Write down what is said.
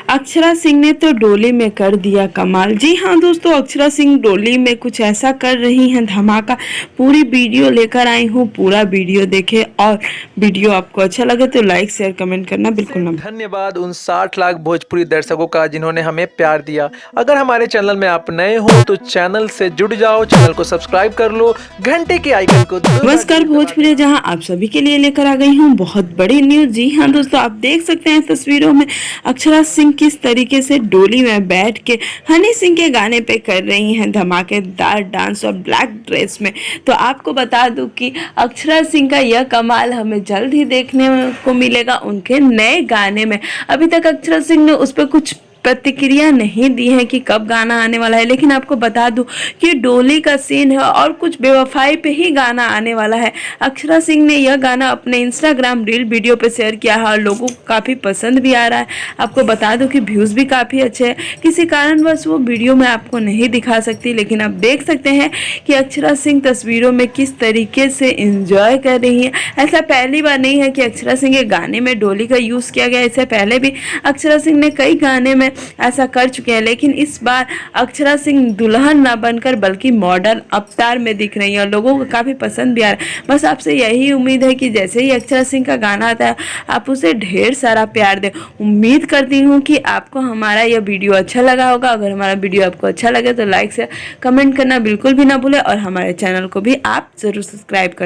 अक्षरा सिंह ने तो डोली में कर दिया कमाल। जी हाँ दोस्तों, अक्षरा सिंह डोली में कुछ ऐसा कर रही हैं धमाका। पूरी वीडियो लेकर आई हूँ, पूरा वीडियो देखें और वीडियो आपको अच्छा लगे तो लाइक शेयर कमेंट करना बिल्कुल ना। धन्यवाद उन 60 लाख भोजपुरी दर्शकों का जिन्होंने हमें प्यार दिया। अगर हमारे चैनल में आप नए हो तो चैनल से जुड़ जाओ, चैनल को सब्सक्राइब कर लो, घंटे के आइकन को नमस्कार भोजपुरी, जहां आप सभी के लिए लेकर आ गई हूं बहुत बड़ी न्यूज। जी हाँ दोस्तों, आप देख सकते हैं तस्वीरों में अक्षरा सिंह किस तरीके से डोली में बैठ के हनी सिंह के गाने पे कर रही हैं धमाकेदार डांस और ब्लैक ड्रेस में। तो आपको बता दूं कि अक्षरा सिंह का यह कमाल हमें जल्द ही देखने को मिलेगा उनके नए गाने में। अभी तक अक्षरा सिंह ने उस पर कुछ प्रतिक्रिया नहीं दी है कि कब गाना आने वाला है, लेकिन आपको बता दूं कि डोली का सीन है और कुछ बेवफाई पे ही गाना आने वाला है। अक्षरा सिंह ने यह गाना अपने इंस्टाग्राम रील वीडियो पे शेयर किया है और लोगों को काफ़ी पसंद भी आ रहा है। आपको बता दूं कि व्यूज़ भी काफ़ी अच्छे हैं। किसी कारणवश वो वीडियो में आपको नहीं दिखा सकती, लेकिन आप देख सकते हैं कि अक्षरा सिंह तस्वीरों में किस तरीके से इंजॉय कर रही है। ऐसा पहली बार नहीं है कि अक्षरा सिंह के गाने में डोली का यूज़ किया गया। इससे पहले भी अक्षरा सिंह ने कई गाने में ऐसा कर चुके हैं, लेकिन इस बार अक्षरा सिंह दुल्हन ना बनकर बल्कि मॉडल अवतार में दिख रही है और लोगों को काफ़ी पसंद भी आ रहा है। बस आपसे यही उम्मीद है कि जैसे ही अक्षरा सिंह का गाना आता है आप उसे ढेर सारा प्यार दें। उम्मीद करती हूँ कि आपको हमारा यह वीडियो अच्छा लगा होगा। अगर हमारा वीडियो आपको अच्छा लगे तो लाइक से कमेंट करना बिल्कुल भी ना भूलें और हमारे चैनल को भी आप ज़रूर सब्सक्राइब कर